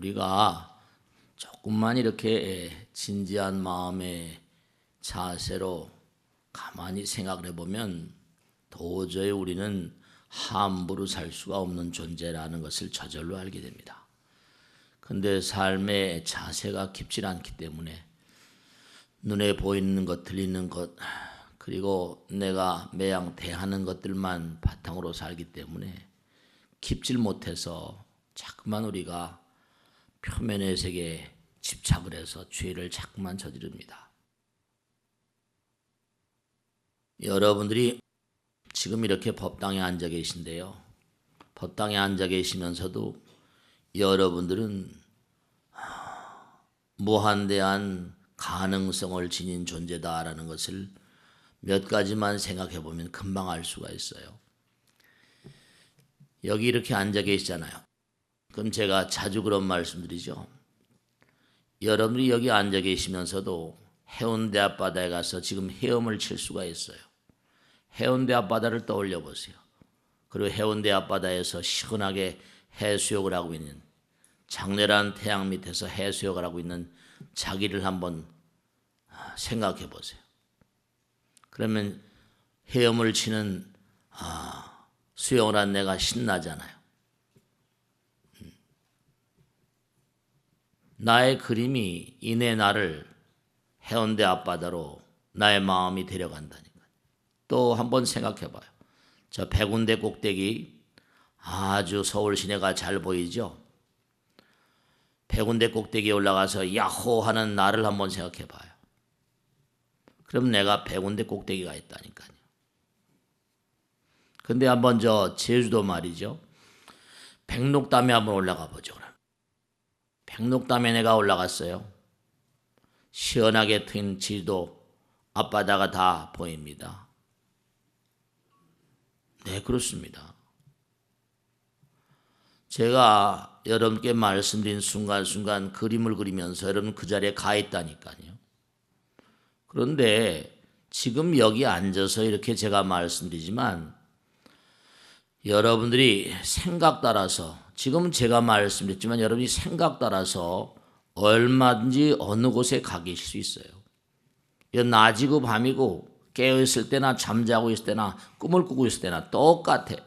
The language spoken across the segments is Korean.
우리가 조금만 이렇게 진지한 마음의 자세로 가만히 생각을 해보면 도저히 우리는 함부로 살 수가 없는 존재라는 것을 저절로 알게 됩니다. 근데 삶의 자세가 깊지 않기 때문에 눈에 보이는 것, 들리는 것, 그리고 내가 매양 대하는 것들만 바탕으로 살기 때문에 깊질 못해서 자꾸만 우리가 표면의 세계에 집착을 해서 죄를 자꾸만 저지릅니다. 여러분들이 지금 이렇게 법당에 앉아 계신데요. 법당에 앉아 계시면서도 여러분들은 무한대한 가능성을 지닌 존재다라는 것을 몇 가지만 생각해 보면 금방 알 수가 있어요. 여기 이렇게 앉아 계시잖아요. 그럼 제가 자주 그런 말씀드리죠. 여러분이 여기 앉아 계시면서도 해운대 앞바다에 가서 지금 헤엄을 칠 수가 있어요. 해운대 앞바다를 떠올려 보세요. 그리고 해운대 앞바다에서 시원하게 해수욕을 하고 있는, 장렬한 태양 밑에서 해수욕을 하고 있는 자기를 한번 생각해 보세요. 그러면 헤엄을 치는 수영을 한 내가 신나잖아요. 나의 그림이 이내 나를 해운대 앞바다로 나의 마음이 데려간다니까요. 또 한번 생각해 봐요. 저 백운대 꼭대기 아주 서울 시내가 잘 보이죠? 백운대 꼭대기에 올라가서 야호 하는 나를 한번 생각해 봐요. 그럼 내가 백운대 꼭대기가 있다니까요. 근데 한번 저 제주도 말이죠. 백록담에 한번 올라가 보죠. 백록담에 내가 올라갔어요. 시원하게 트인 제주도 앞바다가 다 보입니다. 네, 그렇습니다. 제가 여러분께 말씀드린 순간순간 그림을 그리면서 여러분 그 자리에 가 있다니까요. 그런데 지금 여기 앉아서 이렇게 제가 말씀드리지만 여러분들이 생각 따라서, 지금 제가 말씀드렸지만 여러분이 생각 따라서 얼마든지 어느 곳에 가 계실 수 있어요. 낮이고 밤이고 깨어있을 때나 잠자고 있을 때나 꿈을 꾸고 있을 때나 똑같아요.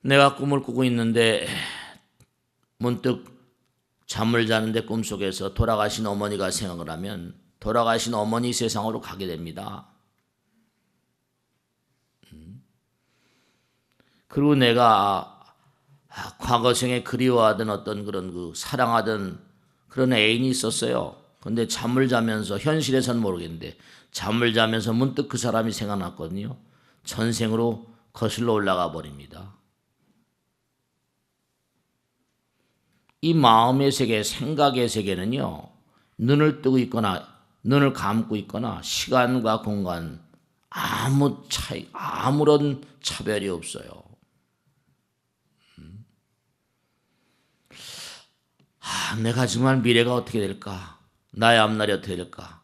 내가 꿈을 꾸고 있는데 문득 잠을 자는데 꿈속에서 돌아가신 어머니가 생각을 하면 돌아가신 어머니 세상으로 가게 됩니다. 그리고 내가 과거생에 그리워하던 어떤 그런 사랑하던 그런 애인이 있었어요. 근데 잠을 자면서, 현실에서는 모르겠는데 잠을 자면서 문득 그 사람이 생각났거든요. 전생으로 거슬러 올라가 버립니다. 이 마음의 세계, 생각의 세계는요, 눈을 뜨고 있거나 눈을 감고 있거나 시간과 공간 아무런 차별이 없어요. 내가 정말 미래가 어떻게 될까? 나의 앞날이 어떻게 될까?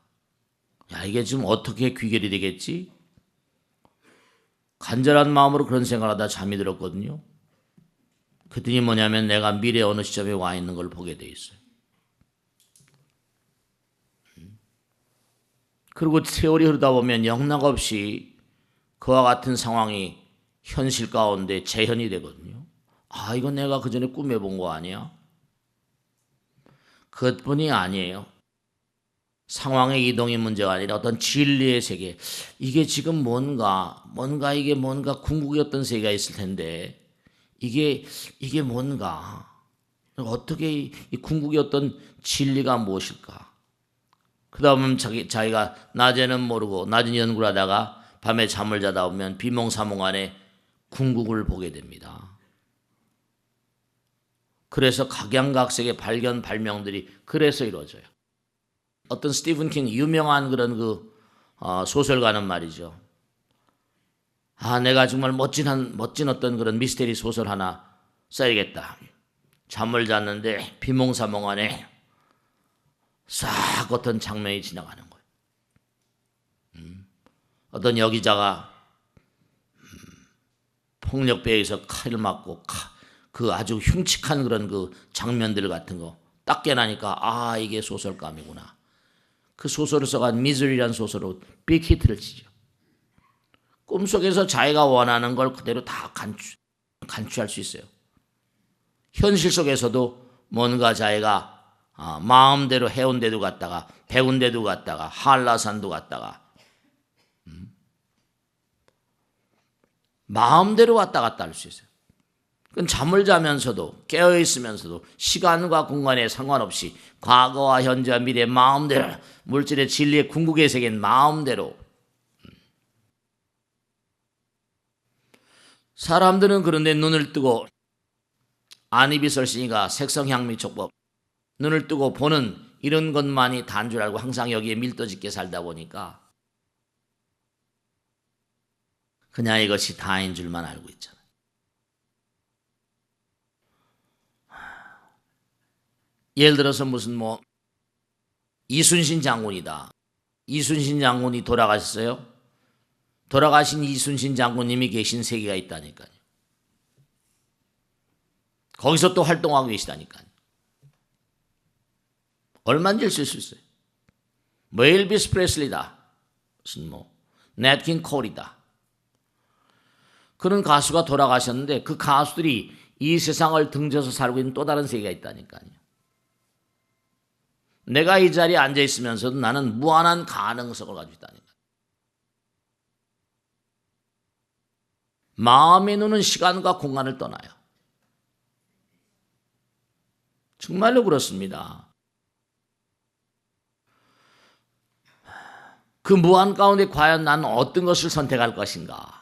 이게 지금 어떻게 귀결이 되겠지? 간절한 마음으로 그런 생각을 하다 잠이 들었거든요. 그랬더니 뭐냐면 내가 미래 어느 시점에 와 있는 걸 보게 돼 있어요. 그리고 세월이 흐르다 보면 영락없이 그와 같은 상황이 현실 가운데 재현이 되거든요. 이건 내가 그전에 꿈에 본 거 아니야? 그것뿐이 아니에요. 상황의 이동이 문제가 아니라 어떤 진리의 세계. 이게 지금 뭔가 궁극이었던 세계가 있을 텐데 이게 뭔가, 어떻게 이 궁극이었던 진리가 무엇일까? 그 다음은 자기가 낮에는 모르고 낮은 연구를 하다가 밤에 잠을 자다 보면 비몽사몽 안에 궁극을 보게 됩니다. 그래서 각양각색의 발견 발명들이 그래서 이루어져요. 어떤 스티븐 킹 유명한 그런 소설가는 말이죠. 내가 정말 멋진 어떤 그런 미스테리 소설 하나 써야겠다. 잠을 잤는데 비몽사몽 안에 싹 어떤 장면이 지나가는 거예요. 어떤 여기자가 폭력배에서 칼을 맞고 그 그 아주 흉측한 그런 그 장면들 같은 거 딱 깨나니까 아 이게 소설감이구나. 그 소설을 써간 미즈리라는 소설로 빅히트를 치죠. 꿈속에서 자기가 원하는 걸 그대로 다 간취할 수 있어요. 현실 속에서도 뭔가 자기가 마음대로 해운대도 갔다가 백운대도 갔다가 한라산도 갔다가 마음대로 왔다 갔다 할 수 있어요. 그건 잠을 자면서도 깨어 있으면서도 시간과 공간에 상관없이 과거와 현재와 미래 마음대로 물질의 진리의 궁극의 세계는 마음대로. 사람들은 그런데 눈을 뜨고 안이비설신이가 색성향미촉법 눈을 뜨고 보는 이런 것만이 단 줄 알고 항상 여기에 밀도짓게 살다 보니까 그냥 이것이 다인 줄만 알고 있잖아요. 예를 들어서 무슨 이순신 장군이다. 이순신 장군이 돌아가셨어요. 돌아가신 이순신 장군님이 계신 세계가 있다니까요. 거기서 또 활동하고 계시다니까요. 얼마든지 있을 수 있어요. 엘비스 프레슬리다. 무슨 넷킨 콜이다. 그런 가수가 돌아가셨는데 그 가수들이 이 세상을 등져서 살고 있는 또 다른 세계가 있다니까요. 내가 이 자리에 앉아 있으면서도 나는 무한한 가능성을 가지고 있다니까. 마음의 눈은 시간과 공간을 떠나요. 정말로 그렇습니다. 그 무한 가운데 과연 나는 어떤 것을 선택할 것인가?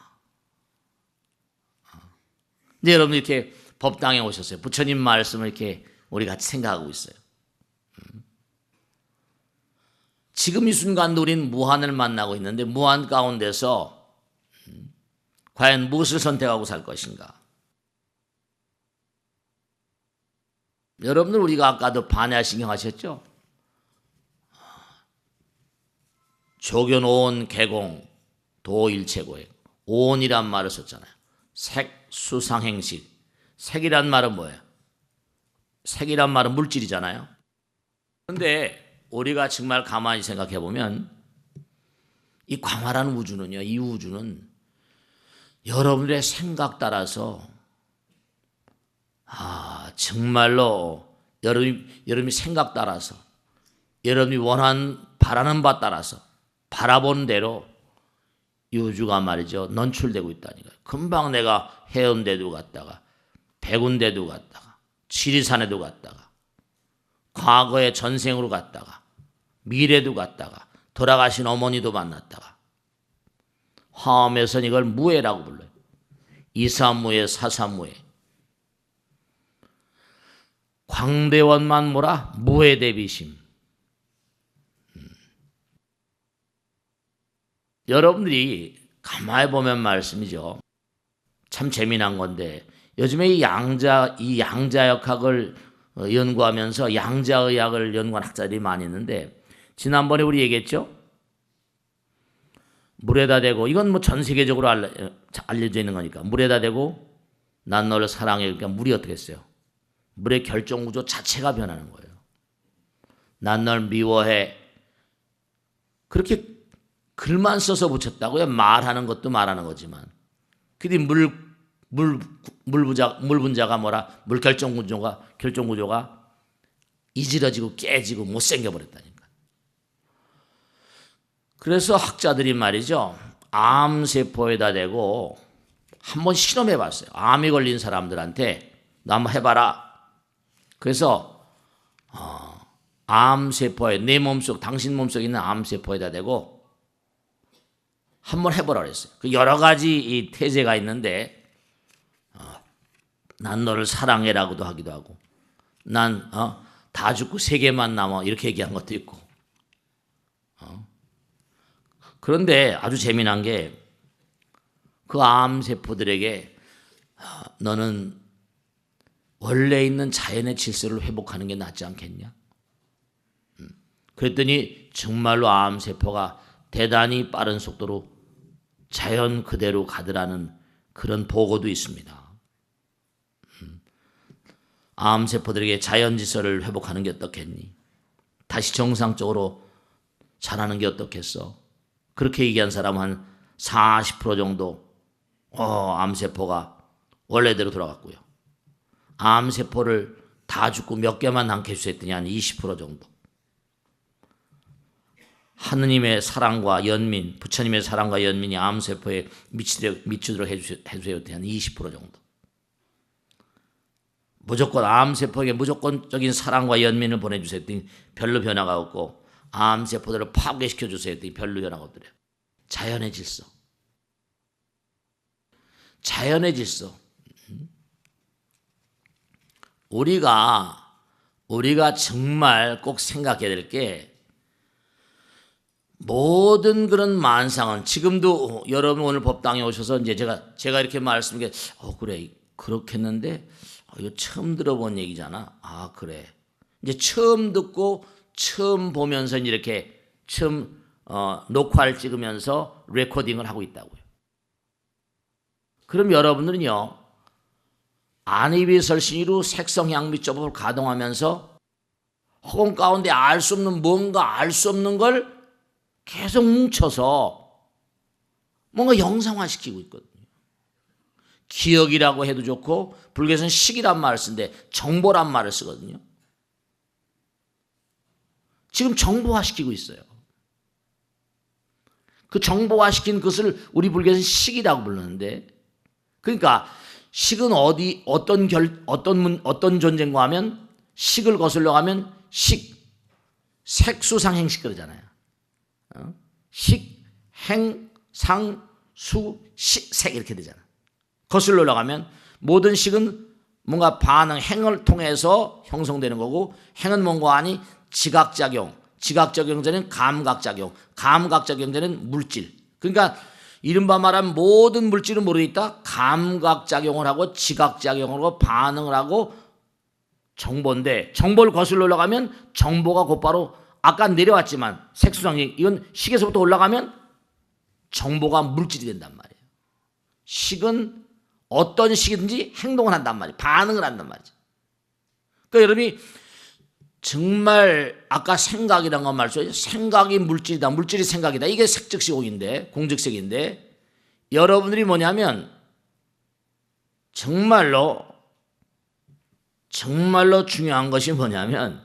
이제 여러분 이렇게 법당에 오셨어요. 부처님 말씀을 이렇게 우리 같이 생각하고 있어요. 지금 이 순간도 우리는 무한을 만나고 있는데 무한 가운데서 과연 무엇을 선택하고 살 것인가? 여러분들 우리가 아까도 반야신경 하셨죠? 조견 오온 개공 도일체고액 오온이란 말을 썼잖아요. 색 수상행식 색이란 말은 뭐예요? 색이란 말은 물질이잖아요. 그런데 우리가 정말 가만히 생각해 보면 이 광활한 우주는요, 이 우주는 여러분의 생각 따라서 정말로 여러분이 생각 따라서 여러분이 바라는 바 따라서 바라보는 대로 이 우주가 말이죠 논출되고 있다니까요. 금방 내가 해운대도 갔다가 백운대도 갔다가 지리산에도 갔다가 과거의 전생으로 갔다가 미래도 갔다가 돌아가신 어머니도 만났다가 화엄에서는 이걸 무해라고 불러요. 이사무해 사사무해 광대원만 뭐라 무해대비심. 여러분들이 가만히 보면 말씀이죠. 참 재미난 건데 요즘에 이 양자역학을 연구하면서 양자의학을 연구한 학자들이 많이 있는데 지난번에 우리 얘기했죠. 물에다 대고 이건 전 세계적으로 알려져 있는 거니까 물에다 대고 난 너를 사랑해. 그러니까 물이 어떻게 했어요? 물의 결정 구조 자체가 변하는 거예요. 난 널 미워해. 그렇게 글만 써서 붙였다고요? 말하는 것도 말하는 거지만. 근데 물 분자가 뭐라? 물 결정 구조가 이지러지고 깨지고 못생겨 버렸다니까. 그래서 학자들이 말이죠. 암세포에다 대고 한번 실험해 봤어요. 암이 걸린 사람들한테 너 한번 해봐라. 그래서 암세포에 내 몸속 당신 몸속에 있는 암세포에다 대고 한번 해보라 그랬어요. 그 여러 가지 이 태제가 있는데 난 너를 사랑해라고도 하기도 하고 난 다 죽고 세 개만 남아 이렇게 얘기한 것도 있고 그런데 아주 재미난 게 그 암세포들에게 너는 원래 있는 자연의 질서를 회복하는 게 낫지 않겠냐? 그랬더니 정말로 암세포가 대단히 빠른 속도로 자연 그대로 가더라는 그런 보고도 있습니다. 암세포들에게 자연질서를 회복하는 게 어떻겠니? 다시 정상적으로 자라는 게 어떻겠어? 그렇게 얘기한 사람은 한 40% 정도 암세포가 원래대로 돌아갔고요. 암세포를 다 죽고 몇 개만 남게 해주셨더니 한 20% 정도. 하느님의 사랑과 연민, 부처님의 사랑과 연민이 암세포에 미치도록 해주세요 했더니 한 20% 정도. 무조건 암세포에게 무조건적인 사랑과 연민을 보내주세요 했더니 별로 변화가 없고, 암세포들을 파괴시켜주세요 했더니 별로 변화가 없더래요. 자연의 질서. 자연의 질서. 우리가 정말 꼭 생각해야 될 게, 모든 그런 만상은, 지금도 여러분 오늘 법당에 오셔서 이제 제가 이렇게 말씀드린 게, 그래, 그렇겠는데, 이거 처음 들어본 얘기잖아. 그래. 이제 처음 듣고 처음 보면서 이렇게 처음 녹화를 찍으면서 레코딩을 하고 있다고요. 그럼 여러분들은요, 안이비설신이로 색성향미조법을 가동하면서 허공 가운데 알 수 없는 뭔가 알 수 없는 걸 계속 뭉쳐서 뭔가 영상화시키고 있거든요. 기억이라고 해도 좋고, 불교에서는 식이란 말을 쓰는데 정보란 말을 쓰거든요. 지금 정보화시키고 있어요. 그 정보화시킨 것을 우리 불교에서는 식이라고 부르는데, 그러니까 식은 어떤 존재인가 하면, 식을 거슬러 가면 색수상행식 그러잖아요. 식, 행, 상, 수, 색 이렇게 되잖아요. 거슬러 올라가면 모든 식은 뭔가 반응, 행을 통해서 형성되는 거고, 행은 뭔가 하니 지각작용, 지각작용자는 감각작용, 감각작용자는 물질. 그러니까 이른바 말하면 모든 물질은 뭐로 있다? 감각작용을 하고 지각작용을 하고 반응을 하고 정보인데, 정보를 거슬러 올라가면 정보가 곧바로 아까 내려왔지만 색수상행, 이건 식에서부터 올라가면 정보가 물질이 된단 말이에요. 식은 어떤 식이든지 행동을 한단 말이에요. 반응을 한단 말이죠. 그러니까 여러분이 정말 아까 생각이라는 건 말이죠. 생각이 물질이다. 물질이 생각이다. 이게 색즉시공인데, 공즉색인데, 여러분들이 뭐냐면 정말로 중요한 것이 뭐냐면,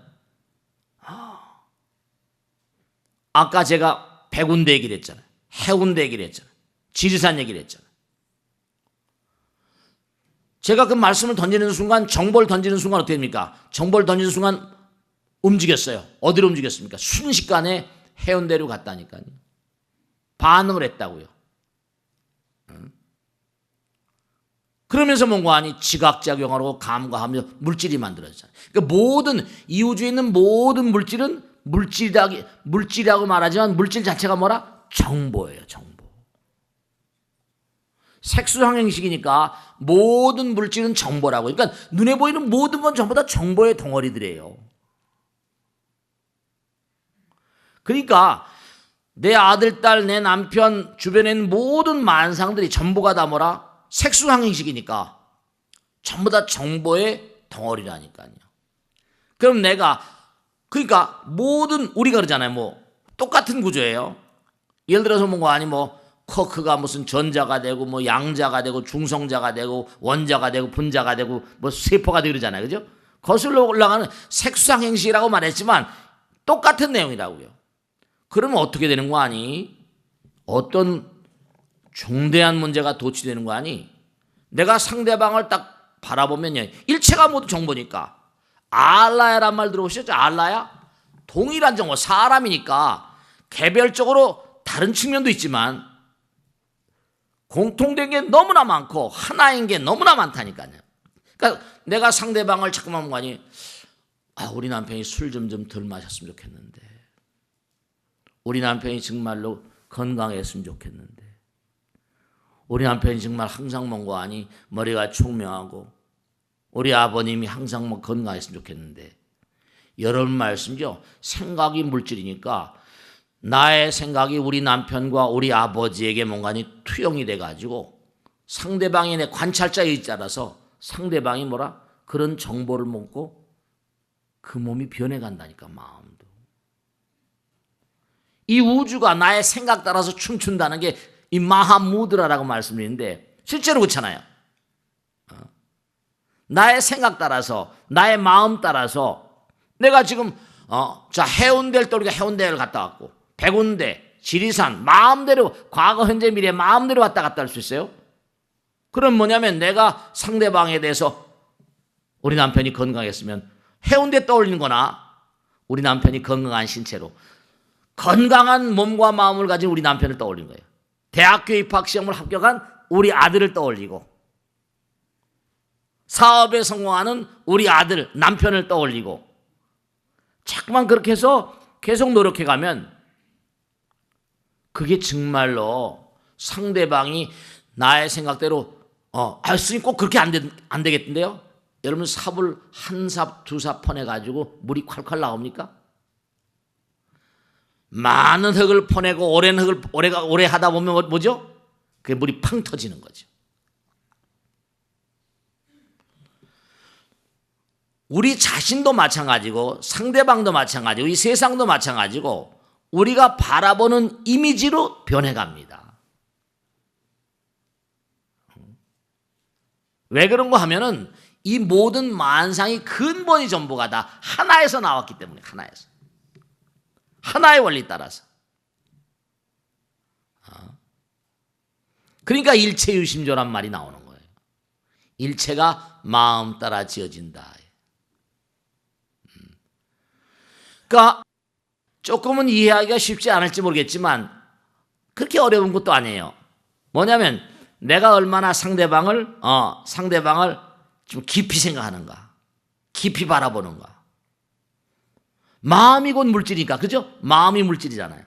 아까 제가 백운대 얘기를 했잖아요. 해운대 얘기를 했잖아요. 지리산 얘기를 했잖아요. 제가 그 말씀을 던지는 순간, 정보를 던지는 순간 어떻게 됩니까? 정보를 던지는 순간 움직였어요. 어디로 움직였습니까? 순식간에 해운대로 갔다니까요. 반응을 했다고요. 그러면서 뭔가 하니 지각작용하고 감과하며 물질이 만들어졌잖아요. 그러니까 모든 이 우주에 있는 모든 물질은 물질이라고 말하지만 물질 자체가 뭐라? 정보예요. 정보. 색수상행식이니까 모든 물질은 정보라고. 그러니까 눈에 보이는 모든 건 전부 다 정보의 덩어리들이에요. 그러니까 내 아들, 딸, 내 남편, 주변에 있는 모든 만상들이 전부가 다 뭐라? 색수상행식이니까 전부 다 정보의 덩어리라니까요. 그럼 그러니까 모든, 우리가 그러잖아요. 뭐 똑같은 구조예요. 예를 들어서 뭔가 아니 쿼크가 무슨 전자가 되고 뭐 양자가 되고 중성자가 되고 원자가 되고 분자가 되고 뭐 세포가 되고 그러잖아요. 그죠? 거슬러 올라가는 색수상행식이라고 말했지만 똑같은 내용이라고요. 그러면 어떻게 되는 거 아니? 어떤 중대한 문제가 도취되는 거 아니? 내가 상대방을 딱 바라보면요, 일체가 모두 정보니까. 알라야란 말 들어보셨죠? 알라야? 동일한 정보, 사람이니까 개별적으로 다른 측면도 있지만 공통된 게 너무나 많고 하나인 게 너무나 많다니까요. 그러니까 내가 상대방을 자꾸만 보고 하니, 우리 남편이 술 좀 덜 마셨으면 좋겠는데, 우리 남편이 정말로 건강했으면 좋겠는데, 우리 남편이 정말 항상 뭔가 하니 머리가 총명하고, 우리 아버님이 항상 건강했으면 좋겠는데, 여러분 말씀이죠. 생각이 물질이니까 나의 생각이 우리 남편과 우리 아버지에게 뭔가 투영이 돼가지고 상대방이 내 관찰자에 따라서 상대방이 뭐라? 그런 정보를 먹고 그 몸이 변해간다니까. 마음도. 이 우주가 나의 생각 따라서 춤춘다는 게 이 마하무드라라고 말씀드리는데 실제로 그렇잖아요. 나의 생각 따라서, 나의 마음 따라서 내가 지금 자, 해운대를 떠오르니까 해운대를 갔다 왔고, 백운대, 지리산 마음대로, 과거 현재 미래 마음대로 왔다 갔다 할 수 있어요. 그럼 뭐냐면 내가 상대방에 대해서, 우리 남편이 건강했으면 해운대 떠올리는 거나, 우리 남편이 건강한 신체로 건강한 몸과 마음을 가진 우리 남편을 떠올리는 거예요. 대학교 입학시험을 합격한 우리 아들을 떠올리고, 사업에 성공하는 우리 아들, 남편을 떠올리고, 자꾸만 그렇게 해서 계속 노력해가면 그게 정말로 상대방이 나의 생각대로 스님 꼭 그렇게 안 되겠던데요? 여러분, 삽을 한 삽, 두 삽 퍼내가지고 물이 콸콸 나옵니까? 많은 흙을 퍼내고 오랜 흙을 오래 하다 보면 뭐죠? 그게 물이 팡 터지는 거죠. 우리 자신도 마찬가지고 상대방도 마찬가지고 이 세상도 마찬가지고 우리가 바라보는 이미지로 변해갑니다. 왜 그런 거 하면은 이 모든 만상의 근본이 전부가 다 하나에서 나왔기 때문에, 하나에서. 하나의 원리 따라서. 그러니까 일체유심조란 말이 나오는 거예요. 일체가 마음 따라 지어진다. 그러니까 조금은 이해하기가 쉽지 않을지 모르겠지만 그렇게 어려운 것도 아니에요. 뭐냐면 내가 얼마나 상대방을 좀 깊이 생각하는가, 깊이 바라보는가. 마음이 곧 물질이니까, 그죠? 마음이 물질이잖아요.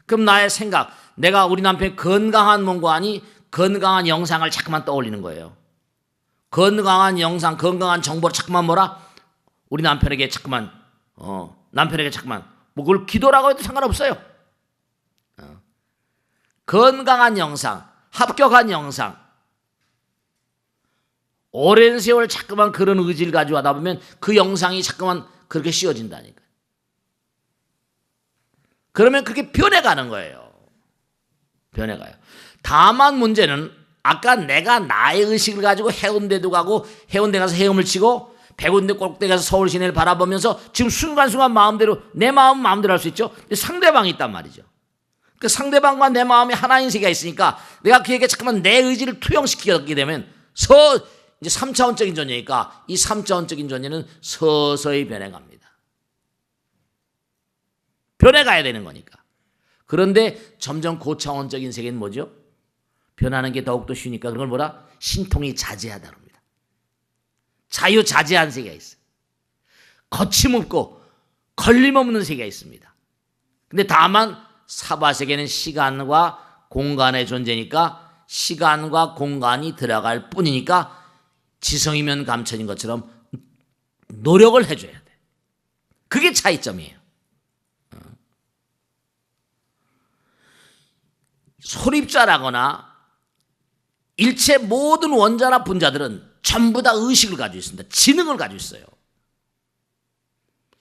그럼 나의 생각, 내가 우리 남편의 건강한 몸과 아니 건강한 영상을 자꾸만 떠올리는 거예요. 건강한 영상, 건강한 정보를 자꾸만 우리 남편에게 자꾸만 뭐 그걸 기도라고 해도 상관없어요. 건강한 영상, 합격한 영상, 오랜 세월 자꾸만 그런 의지를 가지고 하다 보면 그 영상이 자꾸만 그렇게 씌워진다니까. 그러면 그렇게 변해가는 거예요. 변해가요. 다만 문제는 아까 내가 나의 의식을 가지고 해운대도 가고 해운대 가서 헤엄을 치고 백운대 꼭대기 가서 서울 시내를 바라보면서 지금 순간순간 마음대로 내 마음대로 할 수 있죠. 근데 상대방이 있단 말이죠. 그 상대방과 내 마음이 하나인 세계가 있으니까 내가 그에게 잠깐만 내 의지를 투영시키게 되면 이제 3차원적인 존재니까 이 3차원적인 존재는 서서히 변해갑니다. 변해가야 되는 거니까. 그런데 점점 고차원적인 세계는 뭐죠? 변하는 게 더욱더 쉬우니까 그걸 신통이 자제하다 그럽니다. 자유자재한 세계가 있어요. 거침없고 걸림없는 세계가 있습니다. 근데 다만 사바세계는 시간과 공간의 존재니까 시간과 공간이 들어갈 뿐이니까 지성이면 감천인 것처럼 노력을 해줘야 돼. 그게 차이점이에요. 소립자라거나 일체 모든 원자나 분자들은 전부 다 의식을 가지고 있습니다. 지능을 가지고 있어요.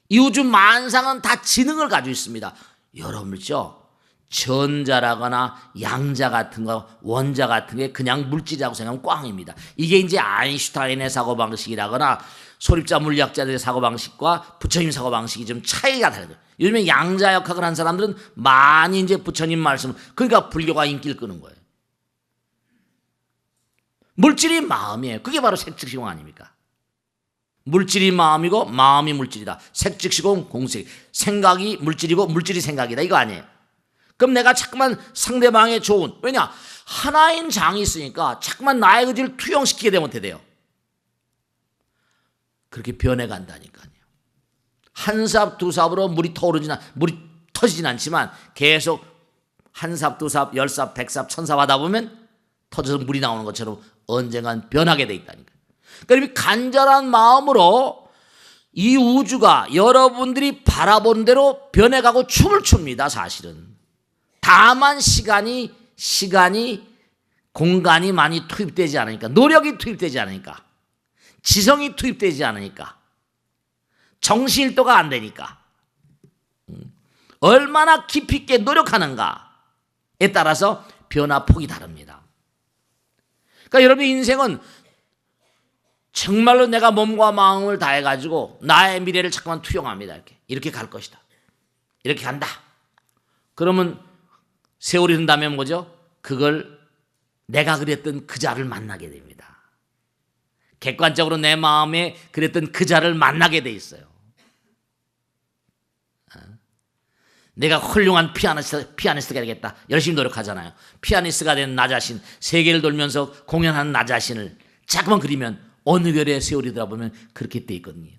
이 우주 만상은 다 지능을 가지고 있습니다. 여러분죠, 전자라거나 양자 같은 거, 원자 같은 게 그냥 물질이라고 생각하면 꽝입니다. 이게 이제 아인슈타인의 사고방식이라거나 소립자 물리학자들의 사고방식과 부처님 사고방식이 좀 차이가 다르죠. 요즘에 양자역학을 한 사람들은 많이 이제 부처님 말씀, 그러니까 불교가 인기를 끄는 거예요. 물질이 마음이에요. 그게 바로 색즉시공 아닙니까? 물질이 마음이고 마음이 물질이다. 색즉시공 공색. 생각이 물질이고 물질이 생각이다. 이거 아니에요. 그럼 내가 자꾸만 상대방의 좋은, 왜냐? 하나인 장이 있으니까 자꾸만 나의 의지를 투영시키게 되면 어떻게 돼요? 그렇게 변해간다니까요. 한 삽, 두 삽으로 물이 터지진 않지만 계속 한 삽, 두 삽, 10삽, 100삽, 1000삽 하다 보면 터져서 물이 나오는 것처럼 언젠간 변하게 돼 있다니까요. 그러니까 간절한 마음으로 이 우주가 여러분들이 바라보는 대로 변해가고 춤을 춥니다. 사실은. 다만 시간이 공간이 많이 투입되지 않으니까, 노력이 투입되지 않으니까, 지성이 투입되지 않으니까, 정신일도가 안 되니까, 얼마나 깊이 있게 노력하는가에 따라서 변화폭이 다릅니다. 그러니까 여러분의 인생은 정말로 내가 몸과 마음을 다해가지고 나의 미래를 잠깐만 투영합니다. 이렇게 갈 것이다. 이렇게 간다. 그러면 세월이 흐른다면 뭐죠? 그걸 내가 그랬던 그 자를 만나게 됩니다. 객관적으로 내 마음에 그랬던 그 자를 만나게 돼 있어요. 내가 훌륭한 피아니스트가 되겠다. 열심히 노력하잖아요. 피아니스트가 된 나 자신, 세계를 돌면서 공연하는 나 자신을 자꾸만 그리면 어느 결의 세월이 돌아보면 그렇게 돼 있거든요.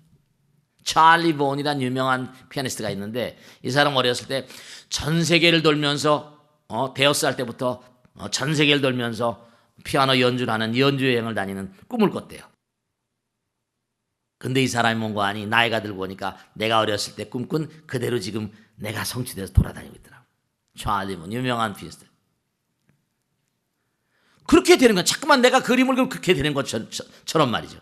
찰리 본이라는 유명한 피아니스트가 있는데, 이 사람 어렸을 때 전 세계를 돌면서 대여섯 살 때부터 전 세계를 돌면서 피아노 연주를 하는 연주 여행을 다니는 꿈을 꿨대요. 근데 이 사람이 뭔가 아니 나이가 들고 보니까 내가 어렸을 때 꿈꾼 그대로 지금 내가 성취돼서 돌아다니고 있더라고. 찰리 본 유명한 피아니스트. 그렇게 되는 거야. 자꾸만 내가 그림을 그리면 그렇게 되는 것처럼 말이죠.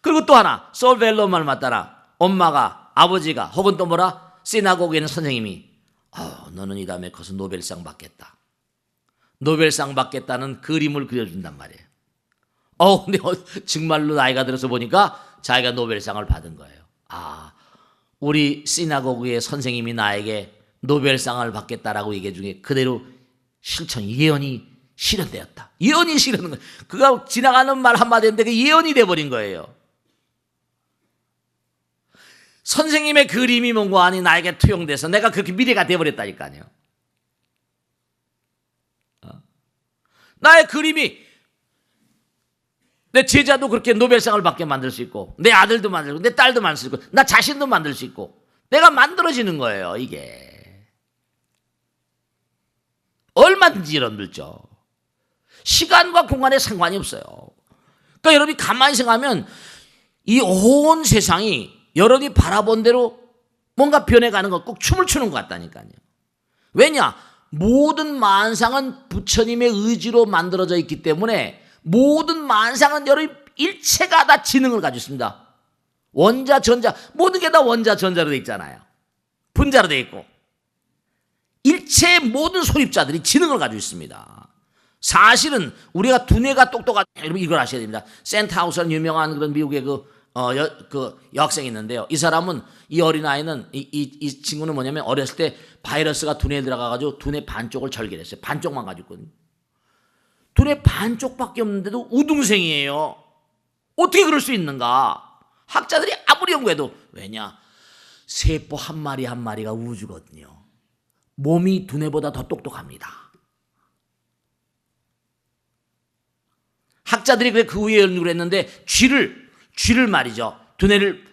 그리고 또 하나, 솔벨로만 맞따라 엄마가, 아버지가, 혹은 또 뭐라, 시나고그에 있는 선생님이 너는 이 다음에 커서 노벨상 받겠다. 노벨상 받겠다는 그림을 그려준단 말이에요. 근데 정말로 나이가 들어서 보니까 자기가 노벨상을 받은 거예요. 우리 시나고그의 선생님이 나에게 노벨상을 받겠다라고 얘기해 중에 그대로 실천, 예언이 실현되었다. 예언이 실현된 거예요. 그가 지나가는 말 한마디인데 그 예언이 돼버린 거예요. 선생님의 그림이 뭔가 아니 나에게 투영돼서 내가 그렇게 미래가 돼버렸다니까요. 나의 그림이 내 제자도 그렇게 노벨상을 받게 만들 수 있고, 내 아들도 만들고, 내 딸도 만들 수 있고, 나 자신도 만들 수 있고, 내가 만들어지는 거예요. 이게 얼마든지 여러분들죠. 시간과 공간에 상관이 없어요. 그러니까 여러분이 가만히 생각하면 이 온 세상이 여러분이 바라본 대로 뭔가 변해가는 것, 꼭 춤을 추는 것 같다니까요. 왜냐? 모든 만상은 부처님의 의지로 만들어져 있기 때문에 모든 만상은 여러분 일체가 다 지능을 가지고 있습니다. 원자, 전자, 모든 게 다 원자, 전자로 되어 있잖아요. 분자로 되어 있고. 일체의 모든 소립자들이 지능을 가지고 있습니다. 사실은 우리가 두뇌가 똑똑한, 여러분 이걸 아셔야 됩니다. 센트하우스라는 유명한 그런 미국의 그 여학생이 있는데요. 이 사람은, 이 어린아이는, 이 친구는 뭐냐면 어렸을 때 바이러스가 두뇌에 들어가가지고 두뇌 반쪽을 절개했어요. 반쪽만 가지고 있거든요. 두뇌 반쪽밖에 없는데도 우등생이에요. 어떻게 그럴 수 있는가? 학자들이 아무리 연구해도, 왜냐? 세포 한 마리 한 마리가 우주거든요. 몸이 두뇌보다 더 똑똑합니다. 학자들이 그래 그 후에 연구를 했는데 쥐를 말이죠. 두뇌를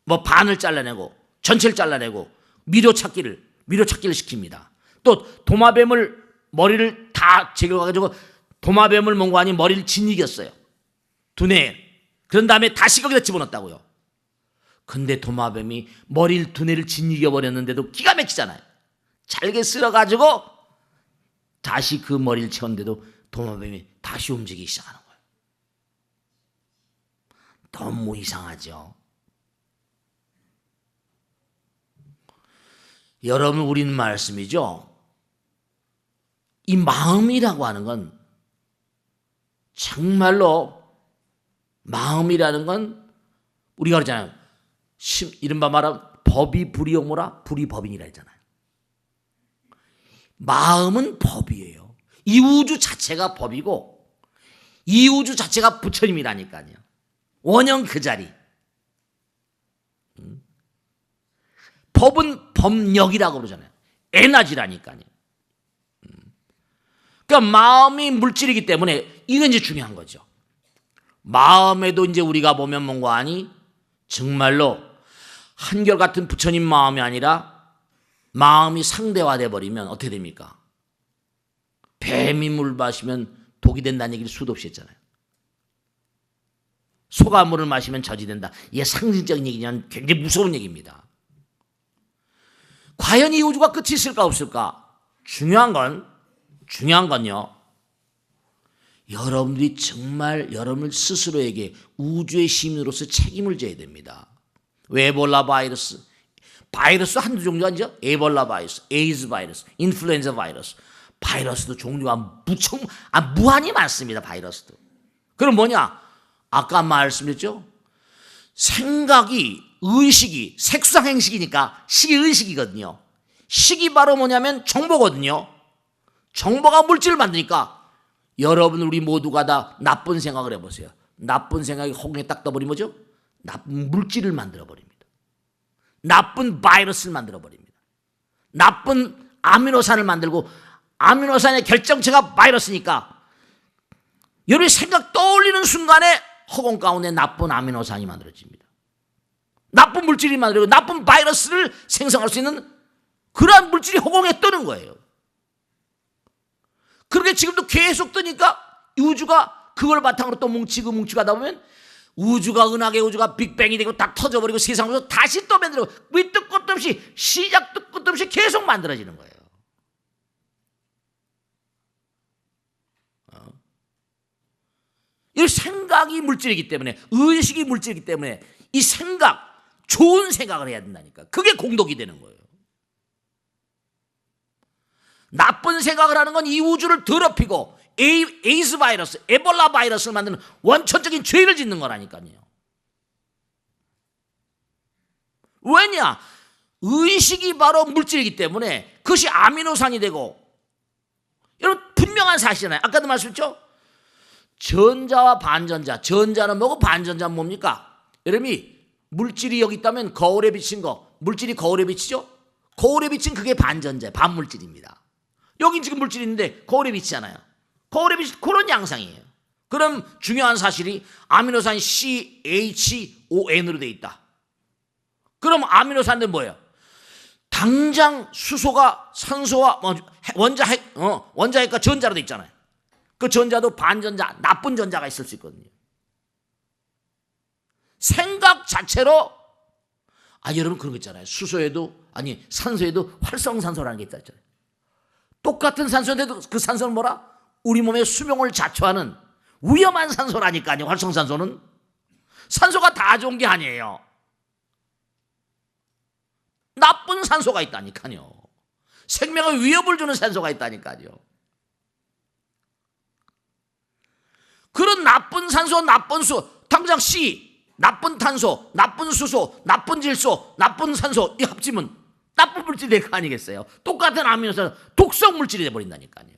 뭐 반을 잘라내고 전체를 잘라내고 미료찾기를 시킵니다. 또 도마뱀을 머리를 다 제거해가지고 도마뱀을 뭔가 아니 머리를 짓이겼어요. 두뇌에. 그런 다음에 다시 거기다 집어넣었다고요. 근데 도마뱀이 두뇌를 짓이겨버렸는데도 기가 막히잖아요. 잘게 쓸어가지고 다시 그 머리를 채웠는데도 도마뱀이 다시 움직이기 시작하는 거예요. 너무 이상하죠. 여러분, 우리는 말씀이죠. 이 마음이라고 하는 건 정말로, 마음이라는 건 우리가 그러잖아요. 이른바 말하면 법이 불이오모라 불이 법이니라 했잖아요. 마음은 법이에요. 이 우주 자체가 법이고 이 우주 자체가 부처님이라니까요. 원형 그 자리. 법은 법력이라고 그러잖아요. 에너지라니까요. 그러니까 마음이 물질이기 때문에 이건 이제 중요한 거죠. 마음에도 이제 우리가 보면 뭔가 아니 정말로 한결같은 부처님 마음이 아니라 마음이 상대화돼 버리면 어떻게 됩니까? 뱀이 물 마시면 독이 된다는 얘기를 수도 없이 했잖아요. 소가 물을 마시면 젖이 된다. 이게 상징적인 얘기냐면 굉장히 무서운 얘기입니다. 과연 이 우주가 끝이 있을까 없을까? 중요한 건요. 여러분들이 정말 여러분 스스로에게 우주의 시민으로서 책임을 져야 됩니다. 에볼라 바이러스, 바이러스 한두 종류가 아니죠. 에볼라 바이러스, 에이즈 바이러스, 인플루엔자 바이러스. 바이러스도 종류가 무한히 많습니다. 바이러스도. 그럼 뭐냐? 아까 말씀드렸죠. 생각이, 의식이, 색수상행식이니까 식이 의식이거든요. 식이 바로 뭐냐면 정보거든요. 정보가 물질을 만드니까 여러분 우리 모두가 다 나쁜 생각을 해보세요. 나쁜 생각이 허공에 딱 떠버리면 뭐죠? 나쁜 물질을 만들어버립니다. 나쁜 바이러스를 만들어버립니다. 나쁜 아미노산을 만들고 아미노산의 결정체가 바이러스니까 여러분이 생각 떠올리는 순간에 허공 가운데 나쁜 아미노산이 만들어집니다. 나쁜 물질이 만들고 나쁜 바이러스를 생성할 수 있는 그러한 물질이 허공에 뜨는 거예요. 그렇게 지금도 계속 뜨니까 우주가 그걸 바탕으로 또 뭉치고 하다 보면 우주가 은하계 우주가 빅뱅이 되고 다 터져버리고 세상으로 다시 또 만들고 밑도 끝도 없이 시작도 끝도 없이 계속 만들어지는 거예요. 이 생각이 물질이기 때문에 의식이 물질이기 때문에 이 생각 좋은 생각을 해야 된다니까. 그게 공덕이 되는 거예요. 나쁜 생각을 하는 건 이 우주를 더럽히고 에이즈 바이러스, 에볼라 바이러스를 만드는 원천적인 죄를 짓는 거라니까요. 왜냐? 의식이 바로 물질이기 때문에 그것이 아미노산이 되고 여러분 분명한 사실이잖아요. 아까도 말씀드렸죠? 전자와 반전자, 전자는 뭐고 반전자는 뭡니까? 여러분이 물질이 여기 있다면 거울에 비친 거, 물질이 거울에 비치죠? 거울에 비친 그게 반전자, 반물질입니다. 여긴 지금 물질이 있는데 거울에 비치잖아요. 거울에 비친 그런 양상이에요. 그럼 중요한 사실이 아미노산 CHON으로 되어 있다. 그럼 아미노산은 뭐예요? 당장 수소가 산소와 원자핵과 전자로 되어 있잖아요. 그 전자도 반전자, 나쁜 전자가 있을 수 있거든요. 생각 자체로 여러분 그런 거 있잖아요. 산소에도 활성산소라는 게 있잖아요. 똑같은 산소인데도 그 산소는 뭐라? 우리 몸의 수명을 자초하는 위험한 산소라니까요. 활성산소는 산소가 다 좋은 게 아니에요. 나쁜 산소가 있다니까요. 생명에 위협을 주는 산소가 있다니까요. 그런 나쁜 산소, 나쁜 수, 당장 C, 나쁜 탄소, 나쁜 수소, 나쁜 질소, 나쁜 산소 이 합치면 나쁜 물질이 될 거 아니겠어요? 똑같은 아미노산 독성 물질이 돼버린다니까요.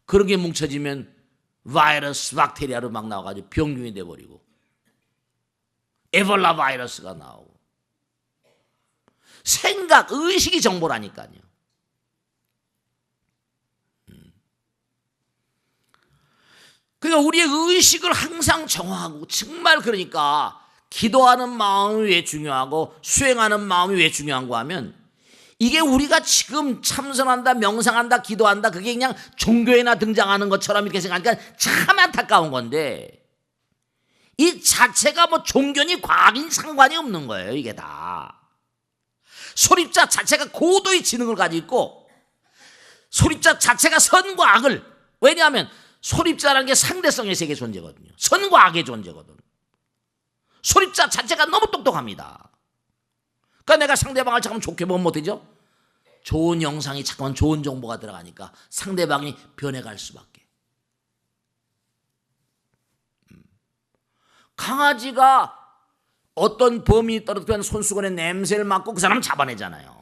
그런 게 뭉쳐지면 바이러스, 박테리아로 막 나와가지고 병균이 돼버리고 에볼라 바이러스가 나오고 생각, 의식이 정보라니까요. 그러니까 우리의 의식을 항상 정화하고 정말 그러니까 기도하는 마음이 왜 중요하고 수행하는 마음이 왜 중요한가 하면 이게 우리가 지금 참선한다, 명상한다, 기도한다 그게 그냥 종교에나 등장하는 것처럼 이렇게 생각하니까 참 안타까운 건데 이 자체가 뭐 종교니 과학인 상관이 없는 거예요. 이게 다. 소립자 자체가 고도의 지능을 가지고 있고 소립자 자체가 선과 악을 왜냐하면 소립자라는 게 상대성의 세계 존재거든요. 선과 악의 존재거든. 소립자 자체가 너무 똑똑합니다. 그러니까 내가 상대방을 잠깐 좋게 보면 못되죠? 좋은 영상이 잠깐 좋은 정보가 들어가니까 상대방이 변해갈 수밖에. 강아지가 어떤 범인이 떨어뜨린 손수건의 냄새를 맡고 그 사람을 잡아내잖아요.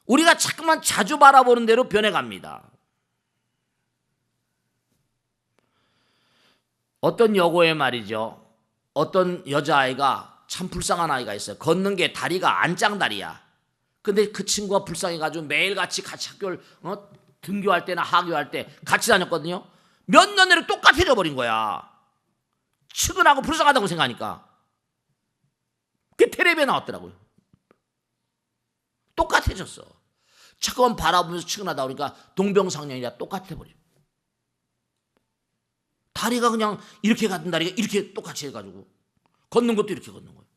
우리가 자꾸만 자주 바라보는 대로 변해갑니다. 어떤 여고에 말이죠. 어떤 여자아이가 참 불쌍한 아이가 있어요. 걷는 게 다리가 안짱다리야. 근데 그 친구가 불쌍해가지고 매일같이 같이 학교를 등교할 때나 하교할 때 같이 다녔거든요. 몇 년 내로 똑같아져 버린 거야. 측은하고 불쌍하다고 생각하니까. 그게 텔레비에 나왔더라고요. 똑같아졌어. 자꾸만 바라보면서 측은하다 보니까 동병상련이라 똑같아 버려. 다리가 그냥 이렇게 같은 다리가 이렇게 똑같이 해가지고 걷는 것도 이렇게 걷는 거예요.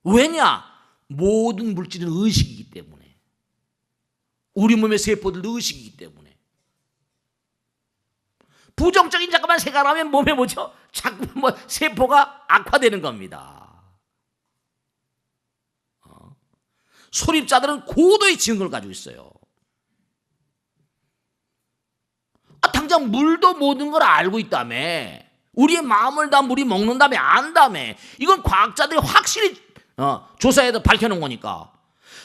왜냐? 모든 물질은 의식이기 때문에, 우리 몸의 세포들도 의식이기 때문에 부정적인 잠깐만 생각하면 몸에 뭐죠? 자꾸 세포가 악화되는 겁니다. 소립자들은 고도의 지능을 가지고 있어요. 당장 물도 모든 걸 알고 있다며, 우리의 마음을 다 물이 먹는다며, 안다며. 이건 과학자들이 확실히 조사해서 밝혀놓은 거니까.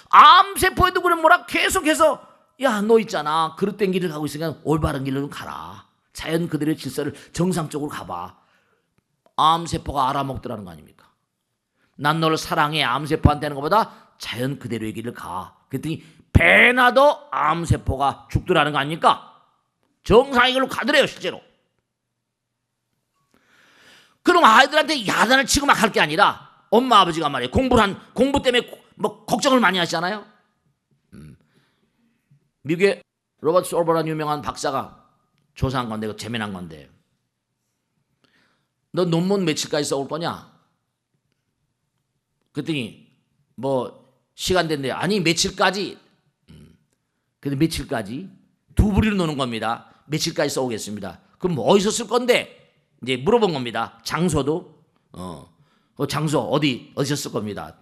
암세포에도 그럼 뭐라 계속해서, 야, 너 있잖아, 그릇된 길을 가고 있으니까 올바른 길로 좀 가라. 자연 그대로의 질서를 정상적으로 가봐. 암세포가 알아먹더라는 거 아닙니까? 난 너를 사랑해. 암세포한테 하는 것보다 자연 그대로의 길을 가. 그랬더니 배나도 암세포가 죽더라는 거 아닙니까? 정상의 길로 가더래요, 실제로. 그럼 아이들한테 야단을 치고 막 할 게 아니라, 엄마 아버지가 말이에요, 공부 때문에 뭐 걱정을 많이 하시잖아요. 미국의 로버트 솔버라는 유명한 박사가 조사한 건데, 그 재미난 건데, 너 논문 며칠까지 써올 거냐? 그랬더니 뭐 시간 된대. 아니, 며칠까지. 근데 며칠까지? 두 부리로 노는 겁니다. 며칠까지 써오겠습니다. 그럼 뭐 어디서 쓸 건데? 이제 물어본 겁니다. 장소도 장소 어디서 쓸 겁니다.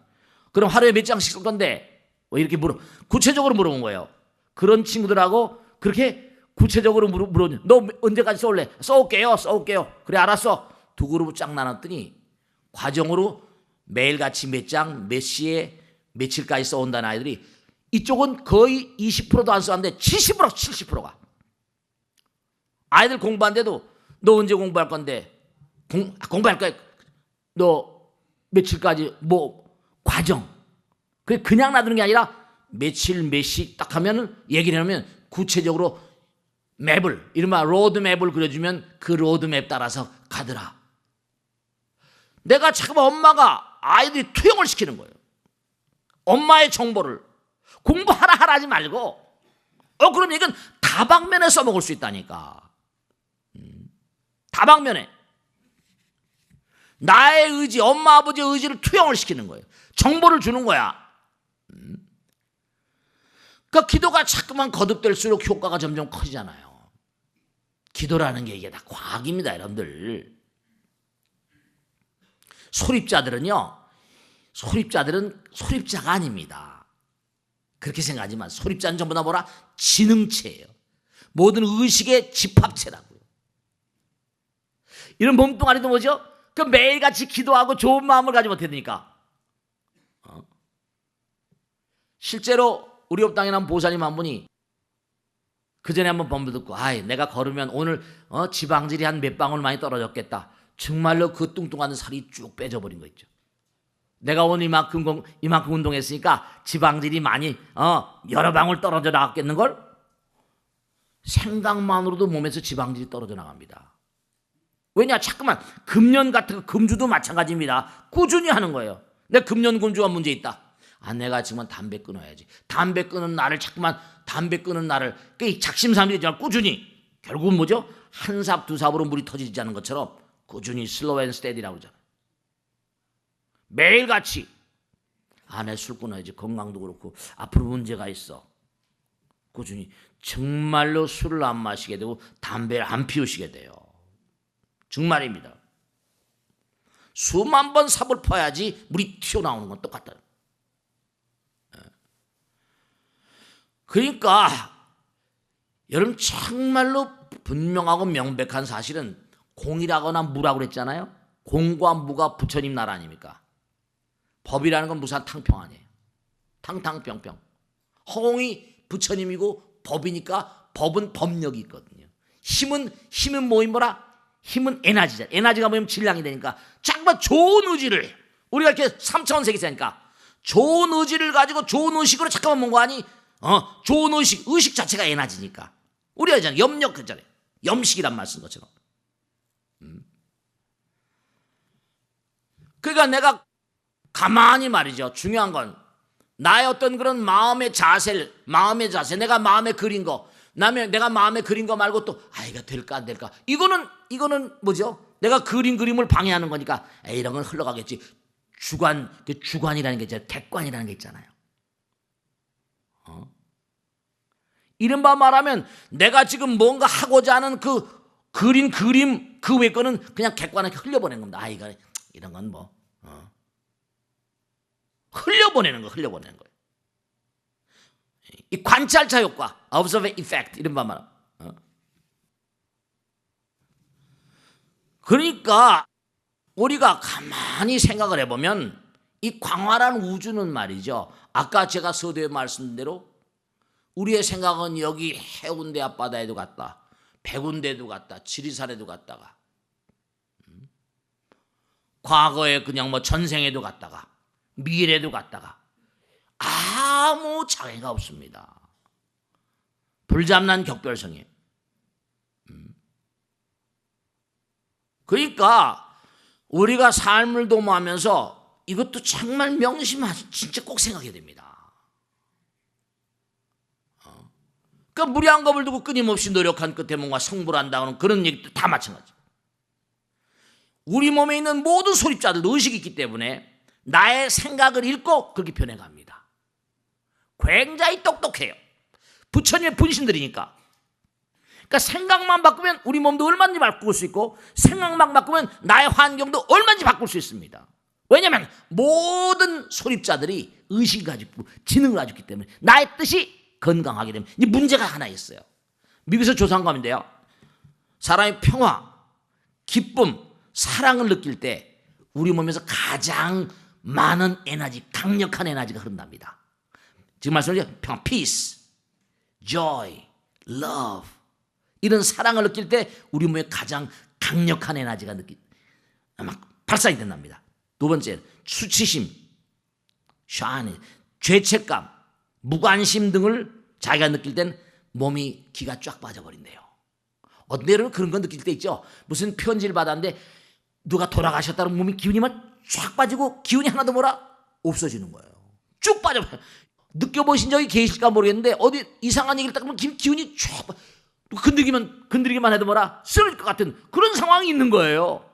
그럼 하루에 몇 장씩 쓸 건데? 뭐 이렇게 구체적으로 물어본 거예요. 그런 친구들하고 그렇게 구체적으로 물어보니, 너 언제까지 써올래? 써올게요. 그래, 알았어. 두 그룹을 쫙 나눴더니 과정으로 매일같이 몇 장, 몇 시에 며칠까지 써온다는 아이들이, 이쪽은 거의 20%도 안 써왔는데 70%, 70%가. 아이들 공부하는데도 너 언제 공부할 건데? 공부할 거야. 너 며칠까지 뭐 과정. 그냥 놔두는 게 아니라 며칠 몇 시 딱 하면은 얘기를 해놓으면 구체적으로 맵을, 이른바 로드맵을 그려주면 그 로드맵 따라서 가더라. 내가 잠깐만 엄마가 아이들이 투영을 시키는 거예요. 엄마의 정보를 공부하라 하지 말고, 그럼 이건 다방면에 써먹을 수 있다니까. 다방면에 나의 의지, 엄마 아버지의 의지를 투영을 시키는 거예요. 정보를 주는 거야. 그러니까 기도가 자꾸만 거듭될수록 효과가 점점 커지잖아요. 기도라는 게 이게 다 과학입니다, 여러분들. 소립자들은 소립자가 아닙니다. 그렇게 생각하지만 소립자는 전부 다 뭐라? 지능체예요. 모든 의식의 집합체라고요. 이런 몸뚱아리도 뭐죠? 그 매일같이 기도하고 좋은 마음을 가지 못했으니까. 실제로 우리 업당에 난 보살님 한 분이 그 전에 한번 법문 듣고, 내가 걸으면 오늘 지방질이 한 몇 방울 많이 떨어졌겠다. 정말로 그 뚱뚱한 살이 쭉 빼져버린 거 있죠. 내가 오늘 이만큼 운동했으니까 지방질이 많이 여러 방울 떨어져 나갔겠는걸? 생각만으로도 몸에서 지방질이 떨어져 나갑니다. 왜냐? 자꾸만 금연 같은 거, 금주도 마찬가지입니다. 꾸준히 하는 거예요. 내 금연 금주가 문제 있다. 내가 지금 담배 끊어야지. 담배 끊는 나를 작심삼일이지만 꾸준히. 결국은 뭐죠? 한 삽 두 삽으로 물이 터지지 않는 것처럼 꾸준히 슬로우 앤 스테디라고 그러잖아요. 매일같이 내 술 끊어야지. 건강도 그렇고 앞으로 문제가 있어. 꾸준히 정말로 술을 안 마시게 되고 담배를 안 피우시게 돼요. 정말입니다. 수만 번 삽을 퍼야지 물이 튀어나오는 건 똑같다. 그러니까 여러분, 정말로 분명하고 명백한 사실은 공이라거나 무라고 그랬잖아요. 공과 무가 부처님 나라 아닙니까? 법이라는 건 무슨 탕평 아니에요. 탕탕평평. 허공이 부처님이고 법이니까 법은 법력이 있거든요. 힘은 뭐라? 힘은 에너지잖아. 에너지가 뭐냐면 질량이 되니까 정말 좋은 의지를, 우리가 이렇게 3차원 세계사니까 좋은 의지를 가지고 좋은 의식으로 잠깐만 뭔가 하니 좋은 의식 자체가 에너지니까. 우리가 있잖아요. 염력 그잖아요. 염식이란 말 쓴 것처럼. 그러니까 내가 가만히 말이죠. 중요한 건 나의 어떤 그런 마음의 자세, 내가 마음에 그린 거, 내가 마음에 그린 거 말고 또 이거 될까 안 될까? 이거는 뭐죠? 내가 그린 그림을 방해하는 거니까 이런 건 흘러가겠지. 주관이라는 게 있잖아요. 객관이라는 게 있잖아요. 이른바 말하면 내가 지금 뭔가 하고자 하는 그 그림 그 외 거는 그냥 객관하게 흘려보내는 겁니다. 이거 이런 건 뭐 흘려보내는 거예요. 이 관찰자 효과, observe effect 이른바 말하면. 그러니까 우리가 가만히 생각을 해보면 이 광활한 우주는 말이죠. 아까 제가 서두에 말씀드린 대로 우리의 생각은 여기 해운대 앞바다에도 갔다, 백운대도 갔다, 지리산에도 갔다가, 과거에 그냥 뭐 전생에도 갔다가, 미래에도 갔다가 아무 장애가 없습니다. 불잡난 격별성이에요. 그러니까 우리가 삶을 도모하면서 이것도 정말 명심하시, 진짜 꼭 생각해야 됩니다. 그러니까 무리한 겁을 두고 끊임없이 노력한 끝에 뭔가 성불한다는 그런 얘기도 다 마찬가지. 우리 몸에 있는 모든 소립자들도 의식이 있기 때문에 나의 생각을 읽고 그렇게 변해갑니다. 굉장히 똑똑해요. 부처님의 분신들이니까. 그러니까 생각만 바꾸면 우리 몸도 얼마든지 바꿀 수 있고, 생각만 바꾸면 나의 환경도 얼마든지 바꿀 수 있습니다. 왜냐하면 모든 소립자들이 의식을 가지고 지능을 가지고 있기 때문에 나의 뜻이 건강하게 되면. 이 문제가 하나 있어요. 미국에서 조사한 겁인데요, 사람이 평화, 기쁨, 사랑을 느낄 때 우리 몸에서 가장 많은 에너지, 강력한 에너지가 흐른답니다. 지금 말씀드린 평화, peace, joy, love, 이런 사랑을 느낄 때 우리 몸에 가장 강력한 에너지가 막 발산이 된답니다. 두 번째, 수치심, 샤니, 죄책감, 무관심 등을 자기가 느낄 땐 몸이 기가 쫙 빠져버린대요. 어떤 때는 그런 거 느낄 때 있죠. 무슨 편지를 받았는데 누가 돌아가셨다는 몸이 기운이 막 쫙 빠지고 기운이 하나도 없어지는 거예요. 쭉 빠져버려요. 느껴보신 적이 계실까 모르겠는데 어디 이상한 얘기를 딱 하면 기운이 쫙 건드리기만 해도 쓰러질 것 같은 그런 상황이 있는 거예요.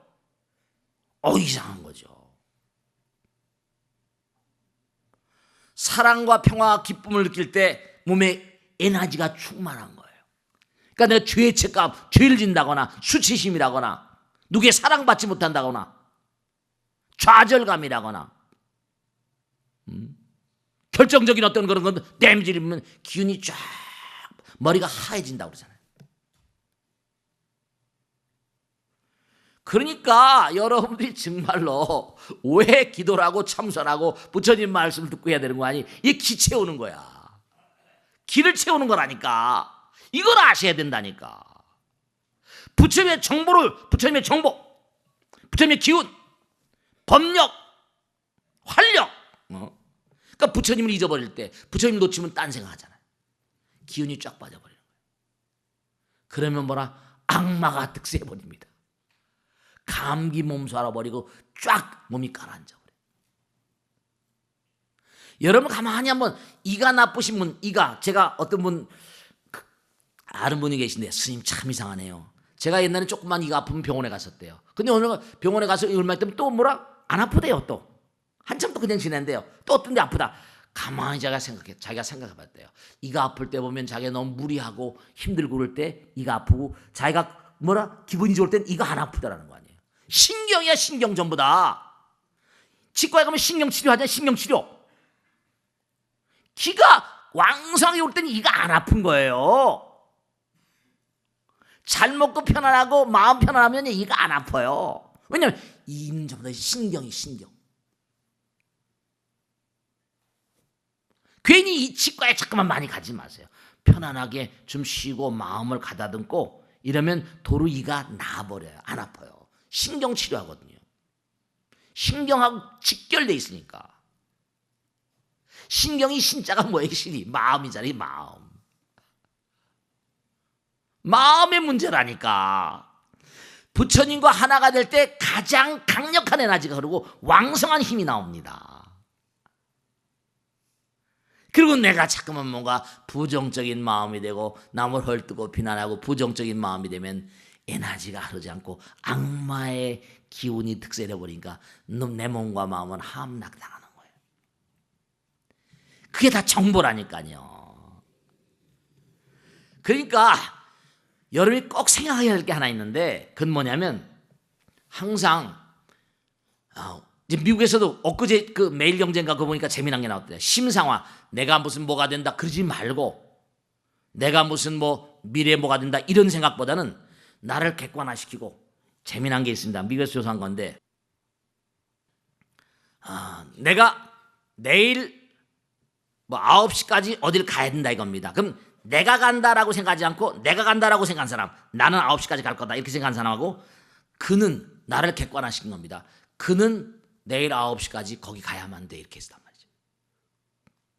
이상한 거죠. 사랑과 평화와 기쁨을 느낄 때 몸에 에너지가 충만한 거예요. 그러니까 내가 죄책감, 죄를 진다거나 수치심이라거나 누구의 사랑받지 못한다거나 좌절감이라거나 결정적인 어떤 그런 건 데미지를 입으면 기운이 쫙 머리가 하얘진다고 그러잖아요. 그러니까 여러분들이 정말로 왜 기도를 하고 참선하고 부처님 말씀을 듣고 해야 되는 거 아니? 이게 기 채우는 거야. 기를 채우는 거라니까. 이걸 아셔야 된다니까. 부처님의 정보, 부처님의 기운, 법력, 활력. 그러니까 부처님을 잊어버릴 때, 부처님 놓치면 딴 생각하잖아요. 기운이 쫙 빠져버리는 거예요. 그러면 악마가 득세해버립니다. 감기 몸소 알아버리고 쫙 몸이 가라앉아버려요. 여러분 가만히 한번 이가 나쁘신 분, 제가 어떤 분 아는 분이 계신데 스님 참 이상하네요. 제가 옛날에 조금만 이가 아프면 병원에 갔었대요. 근데 오늘 병원에 가서 얼마 있다면 또 안 아프대요. 또 한참 또 그냥 지낸대요. 또 어떤 데 아프다. 가만히 자기가 생각해봤대요. 이가 아플 때 보면 자기가 너무 무리하고 힘들고 그럴 때 이가 아프고, 자기가 기분이 좋을 땐 이가 안 아프다라는 거 아니에요. 신경이야, 신경 전부 다. 치과에 가면 신경치료 하잖아요. 신경치료. 기가 왕성하게 올 때는 이가 안 아픈 거예요. 잘 먹고 편안하고 마음 편안하면 이가 안 아파요. 왜냐하면 이는 전부 다 신경. 괜히 이 치과에 자꾸만 많이 가지 마세요. 편안하게 좀 쉬고 마음을 가다듬고 이러면 도로 이가 나아버려요. 안 아파요. 신경치료하거든요. 신경하고 직결돼 있으니까. 신경이 신자가 뭐예요? 신이 마음이잖아요. 마음의 문제라니까. 부처님과 하나가 될 때 가장 강력한 에너지가 흐르고 왕성한 힘이 나옵니다. 그리고 내가 자꾸만 뭔가 부정적인 마음이 되고 남을 헐뜯고 비난하고 부정적인 마음이 되면 에너지가 흐르지 않고 악마의 기운이 득세해 버리니까 내 몸과 마음은 함락당하는 거예요. 그게 다 정보라니까요. 그러니까 여러분이 꼭 생각해야 할 게 하나 있는데 그건 뭐냐면 항상 이제 미국에서도 엊그제 그 매일경제인가 그거 보니까 재미난 게 나왔대요. 심상화, 내가 무슨 뭐가 된다 그러지 말고 내가 무슨 뭐 미래에 뭐가 된다 이런 생각보다는 나를 객관화시키고 재미난 게 있습니다. 미국에서 조사한 건데 내가 내일 뭐 9시까지 어딜 가야 된다 이겁니다. 그럼 내가 간다라고 생각하지 않고 내가 간다라고 생각한 사람, 나는 9시까지 갈 거다 이렇게 생각한 사람하고 그는 나를 객관화시킨 겁니다. 그는 내일 9시까지 거기 가야만 돼 이렇게 했단 말이죠.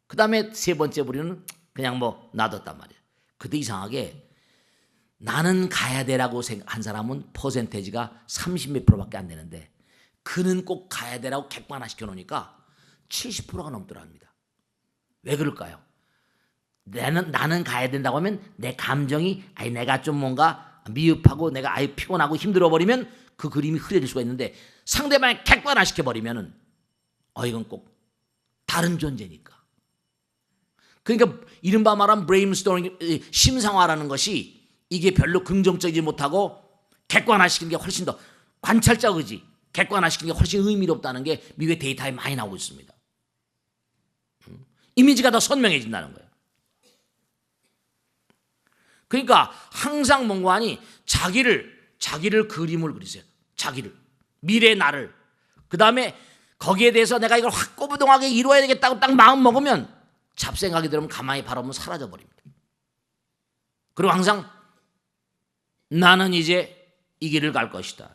그 다음에 세 번째 부류는 그냥 뭐 놔뒀단 말이에요. 근데 이상하게 나는 가야 되라고 생각한 사람은 퍼센테이지가 30몇 프로밖에 안 되는데 그는 꼭 가야 되라고 객관화시켜 놓으니까 70%가 넘더랍니다. 왜 그럴까요? 나는 가야 된다고 하면 내 감정이 내가 좀 뭔가 미흡하고 내가 피곤하고 힘들어 버리면 그 그림이 흐려질 수가 있는데 상대방이 객관화시켜 버리면은 이건 꼭 다른 존재니까. 그러니까 이른바 말하는 브레인스토밍 심상화라는 것이 이게 별로 긍정적이지 못하고 객관화시키는 게 훨씬 더 관찰적 의지, 객관화시키는 게 훨씬 의미롭다는 게 미국의 데이터에 많이 나오고 있습니다. 이미지가 더 선명해진다는 거예요. 그러니까 항상 뭔가하니 자기를 그림을 그리세요. 자기를, 미래의 나를. 그 다음에 거기에 대해서 내가 이걸 확고부동하게 이루어야 되겠다고 딱 마음 먹으면 잡생각이 들으면 가만히 바라보면 사라져 버립니다. 그리고 항상 나는 이제 이 길을 갈 것이다.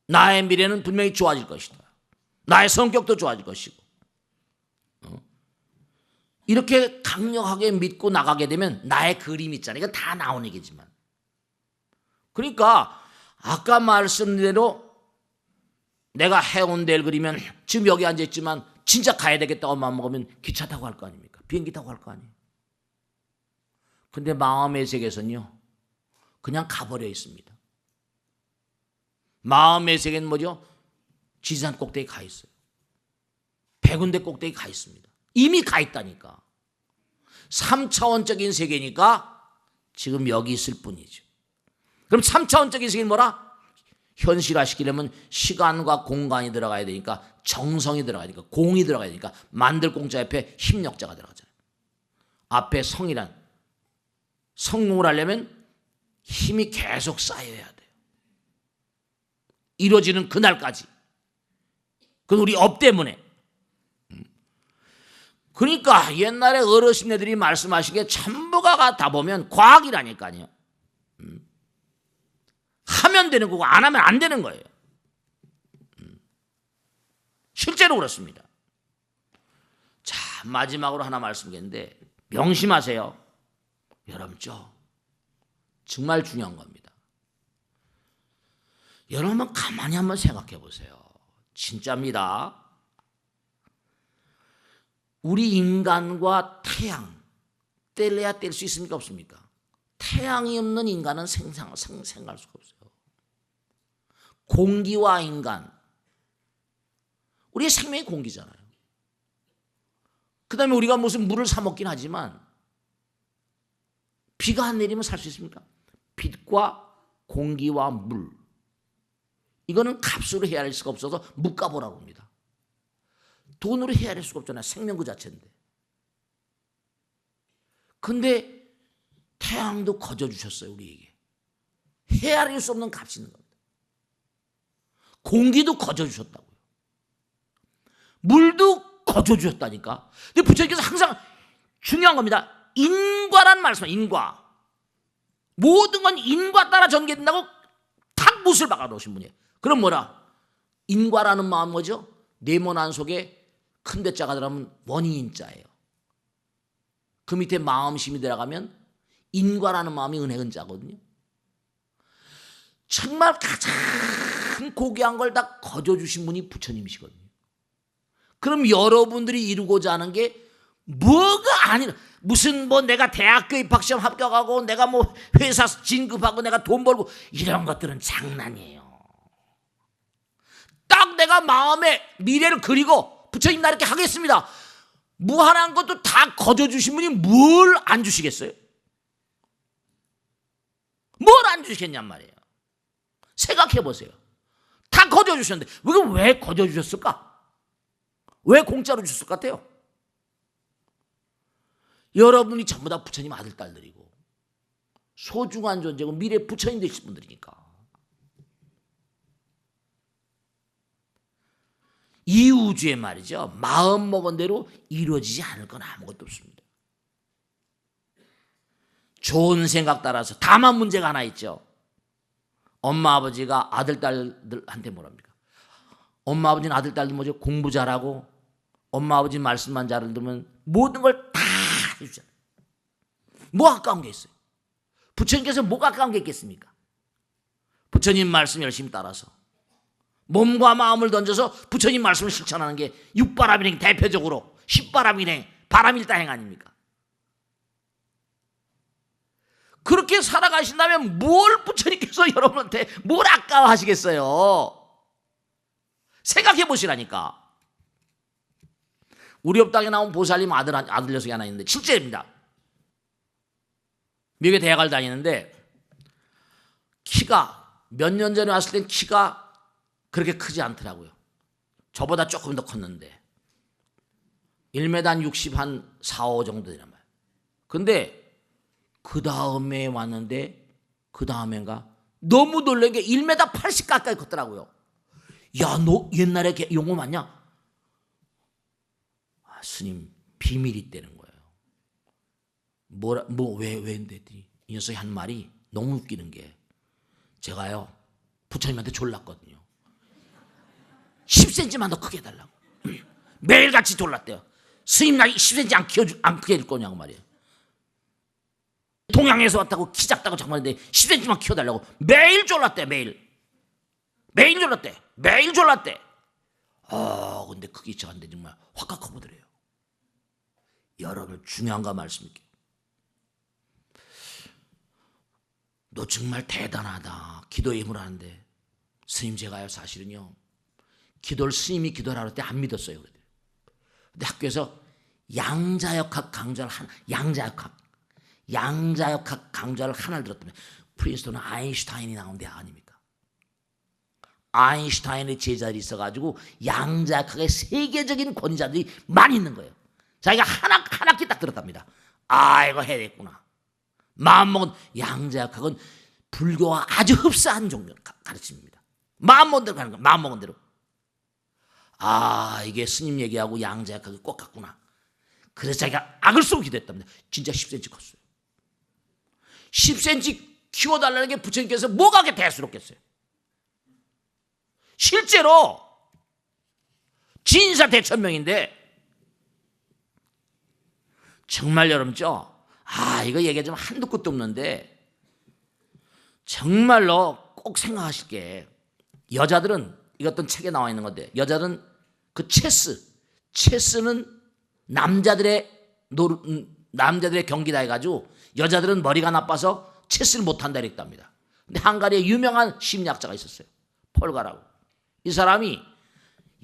나의 미래는 분명히 좋아질 것이다. 나의 성격도 좋아질 것이고. 이렇게 강력하게 믿고 나가게 되면 나의 그림 있잖아요. 이거 다 나오는 얘기지만. 그러니까 아까 말씀대로 내가 해운대를 그리면 지금 여기 앉아있지만 진짜 가야 되겠다고 마음먹으면 기차 타고 갈 거 아닙니까? 비행기 타고 갈 거 아니에요. 근데 마음의 세계에서는요. 그냥 가버려 있습니다. 마음의 세계는 뭐죠? 지산 꼭대기 가 있어요. 백운대 꼭대기 가 있습니다. 이미 가 있다니까. 3차원적인 세계니까 지금 여기 있을 뿐이죠. 그럼 3차원적인 세계는 뭐라? 현실화시키려면 시간과 공간이 들어가야 되니까 정성이 들어가야 되니까 공이 들어가야 되니까 만들 공자 옆에 힘력자가 들어가잖아요. 앞에 성이란 성공을 하려면 힘이 계속 쌓여야 돼요. 이루어지는 그날까지. 그건 우리 업 때문에. 그러니까 옛날에 어르신네들이 말씀하신 게 전부가 다 보면 과학이라니까요. 하면 되는 거고 안 하면 안 되는 거예요. 실제로 그렇습니다. 자, 마지막으로 하나 말씀드리는데 명심하세요. 여러분 정말 중요한 겁니다. 여러분 가만히 한번 생각해 보세요. 진짜입니다. 우리 인간과 태양 뗄래야 뗄 수 있습니까? 없습니까? 태양이 없는 인간은 생각할 수가 없어요. 공기와 인간, 우리의 생명이 공기잖아요. 그 다음에 우리가 무슨 물을 사 먹긴 하지만 비가 안 내리면 살 수 있습니까? 빛과 공기와 물, 이거는 값으로 헤아릴 수가 없어서 물가보라고 합니다. 돈으로 헤아릴 수가 없잖아요. 생명 그 자체인데. 근데 태양도 거저주셨어요. 우리에게. 헤아릴 수 없는 값이 있는 겁니다. 공기도 거저주셨다고요. 물도 거저주셨다니까. 근데 부처님께서 항상 중요한 겁니다. 인과란 말씀이에요. 인과. 모든 건 인과 따라 전개된다고 탁 못을 박아 놓으신 분이에요. 그럼 뭐라? 인과라는 마음은 뭐죠? 네모 안 속에 큰 대자가 들어가면 원인자예요. 그 밑에 마음심이 들어가면 인과라는 마음이 은혜은자거든요. 정말 가장 고귀한 걸 다 거저주신 분이 부처님이시거든요. 그럼 여러분들이 이루고자 하는 게 뭐가 아니라 무슨 뭐 내가 대학교 입학시험 합격하고 내가 뭐 회사 진급하고 내가 돈 벌고 이런 것들은 장난이에요. 딱 내가 마음에 미래를 그리고 부처님 나 이렇게 하겠습니다. 무한한 것도 다 거저주신 분이 뭘 안 주시겠어요? 뭘 안 주시겠냔 말이에요. 생각해 보세요. 다 거저주셨는데 왜 거저주셨을까? 왜 공짜로 주셨을 것 같아요? 여러분이 전부 다 부처님 아들 딸들이고 소중한 존재고 미래 부처님 되실 분들이니까. 이 우주에 말이죠, 마음 먹은 대로 이루어지지 않을 건 아무것도 없습니다. 좋은 생각 따라서 다만 문제가 하나 있죠. 엄마 아버지가 아들 딸들한테 뭐랍니까? 엄마 아버지는 아들 딸들 뭐죠? 공부 잘하고 엄마 아버지 말씀만 잘 들으면 모든 걸 다 해주잖아요. 뭐 아까운 게 있어요? 부처님께서 뭐가 아까운 게 있겠습니까? 부처님 말씀 열심히 따라서 몸과 마음을 던져서 부처님 말씀을 실천하는 게 육바람일행, 대표적으로 십바람일행, 바람일다행 아닙니까? 그렇게 살아가신다면 뭘 부처님께서 여러분한테 뭘 아까워하시겠어요? 생각해 보시라니까. 우리 업당에 나온 보살님 아들 녀석이 하나 있는데 실제입니다. 미국에 대학을 다니는데 키가 몇 년 전에 왔을 땐 키가 그렇게 크지 않더라고요. 저보다 조금 더 컸는데 1m 60 한 4, 5 정도 되란 말이에요. 근데 그 다음에 왔는데 그 다음엔가 너무 놀란 게 1m 80 가까이 컸더라고요. 야, 너 옛날에 용어 맞냐? 아, 스님 비밀이 있다는 거예요. 왜 했더니 이 녀석이 한 말이 너무 웃기는 게 제가요 부처님한테 졸랐거든요. 10cm만 더 크게 해달라고 매일같이 졸랐대요. 스님 나 10cm 안 크게 해줄 거냐고 말이에요. 동양에서 왔다고 키 작다고 정말인데 10cm만 키워달라고 매일 졸랐대. 매일 졸랐대. 근데 그게 저한테 정말 확 커보더래요. 여러분 중요한 거 말씀드릴게요. 너 정말 대단하다. 기도에 힘을 하는데 스님 제가요 사실은요 기도를 스님이 기도를 할 때 안 믿었어요. 근데 학교에서 양자역학 강좌를 하나를 들었다면 프린스턴은 아인슈타인이 나온 데 아닙니까? 아인슈타인의 제자들이 있어가지고 양자역학의 세계적인 권위자들이 많이 있는 거예요. 자기가 한 학기 딱 들었답니다. 이거 해야 되겠구나. 마음먹은 양자역학은 불교와 아주 흡사한 종류 가르침입니다. 마음먹은 대로 가는 거예요. 마음먹은 대로. 이게 스님 얘기하고 양자역학이 꼭 같구나. 그래서 자기가 악을 쓰고 기도했답니다. 진짜 10cm 컸어요. 10cm 키워달라는 게 부처님께서 뭐가 그렇게 대수롭겠어요? 실제로 진사 대천명인데 정말 여러분죠. 이거 얘기하자면 한두 끝도 없는데 정말로 꼭 생각하실 게 여자들은 이거 어떤 책에 나와 있는 건데 여자들은 그 체스는 남자들의 경기다 해가지고 여자들은 머리가 나빠서 체스를 못한다 이랬답니다. 근데 헝가리에 유명한 심리학자가 있었어요. 폴가라고. 이 사람이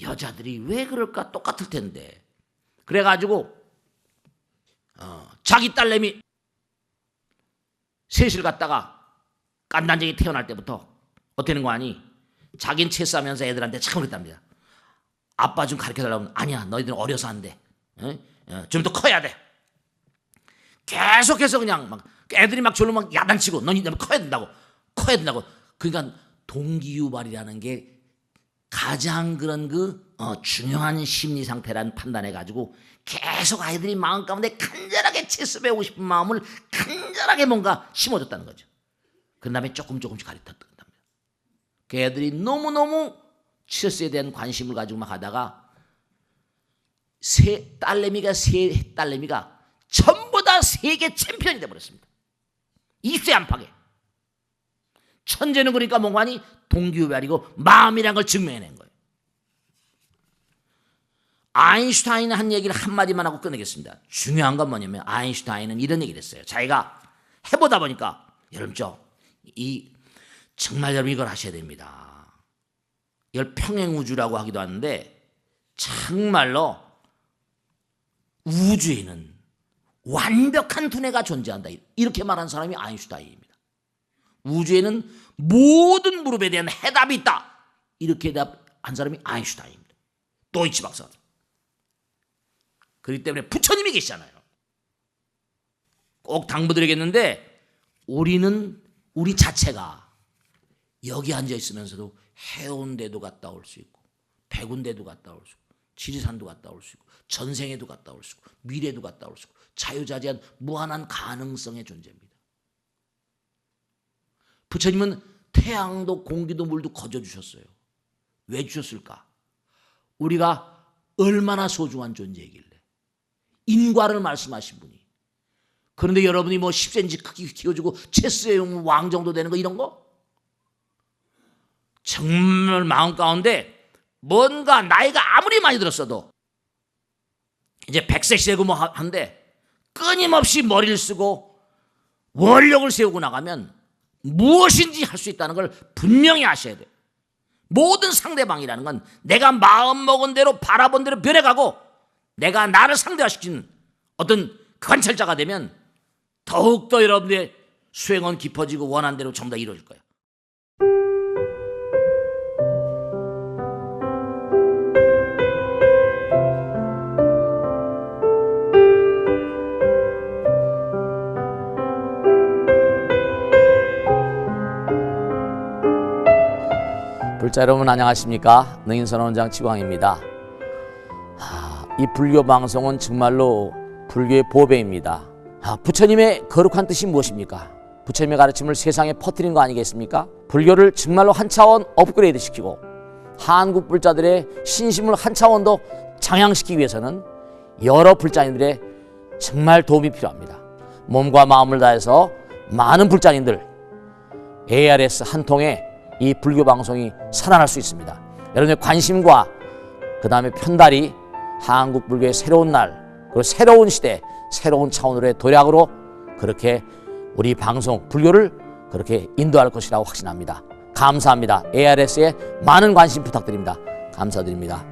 여자들이 왜 그럴까 똑같을 텐데 그래가지고 자기 딸내미 셋을 갖다가 깐난쟁이 태어날 때부터 어떻게 되는 거 아니? 자기는 체스하면서 애들한테 참 그랬답니다. 아빠 좀 가르쳐달라고. 아니야, 너희들은 어려서 안 돼. 좀 더 커야 돼. 계속해서 그냥 막 애들이 막 졸로 막 야단치고 너희들 커야 된다고. 그러니까 동기유발이라는 게 가장 그런 중요한 심리 상태라는 판단해가지고 계속 아이들이 마음 가운데 간절하게 체스 배우고 싶은 마음을 간절하게 뭔가 심어줬다는 거죠. 그 다음에 조금씩 가르쳤답니다. 그 애들이 너무너무 체스에 대한 관심을 가지고 막 하다가 세 딸내미가 전부 다 세계 챔피언이 돼버렸습니다. 20세 안팎에. 천재는 그러니까 뭔가니 동기유발이고 마음이란 걸 증명해낸 거예요. 아인슈타인은 한 얘기를 한마디만 하고 끝내겠습니다. 중요한 건 뭐냐면 아인슈타인은 이런 얘기를 했어요. 자기가 해보다 보니까 여러분 정말 여러분 이걸 하셔야 됩니다. 이걸 평행우주라고 하기도 하는데 정말로 우주에는 완벽한 두뇌가 존재한다. 이렇게 말한 사람이 아인슈타인입니다. 우주에는 모든 물음에 대한 해답이 있다. 이렇게 대답한 사람이 아인슈타인입니다. 도이치 박사. 그렇기 때문에 부처님이 계시잖아요. 꼭 당부드리겠는데 우리 자체가 여기 앉아 있으면서도 해운대도 갔다 올 수 있고 백운대도 갔다 올 수 있고 지리산도 갔다 올 수 있고 전생에도 갔다 올 수 있고 미래도 갔다 올 수 있고 자유자재한 무한한 가능성의 존재입니다. 부처님은 태양도 공기도 물도 거저 주셨어요. 왜 주셨을까? 우리가 얼마나 소중한 존재이길래. 인과를 말씀하신 분이. 그런데 여러분이 뭐 10cm 크기 키워주고 체스의 왕 정도 되는 거 이런 거? 정말 마음 가운데 뭔가 나이가 아무리 많이 들었어도 이제 100세 시대고 뭐 한데 끊임없이 머리를 쓰고 원력을 세우고 나가면 무엇인지 할 수 있다는 걸 분명히 아셔야 돼요. 모든 상대방이라는 건 내가 마음먹은 대로 바라본 대로 변해가고 내가 나를 상대화시키는 어떤 관찰자가 되면 더욱더 여러분의 수행은 깊어지고 원한 대로 전부 다 이루어질 거예요. 불자 여러분 안녕하십니까? 능인선언원장 지광입니다. 이 불교 방송은 정말로 불교의 보배입니다. 부처님의 거룩한 뜻이 무엇입니까? 부처님의 가르침을 세상에 퍼뜨린 거 아니겠습니까? 불교를 정말로 한 차원 업그레이드 시키고 한국 불자들의 신심을 한 차원 더 장양시키기 위해서는 여러 불자님들의 정말 도움이 필요합니다. 몸과 마음을 다해서 많은 불자님들 ARS 한 통에 이 불교 방송이 살아날 수 있습니다. 여러분의 관심과 그 다음에 편달이 한국 불교의 새로운 날 그리고 새로운 시대 새로운 차원으로의 도약으로 그렇게 우리 방송 불교를 그렇게 인도할 것이라고 확신합니다. 감사합니다. ARS에 많은 관심 부탁드립니다. 감사드립니다.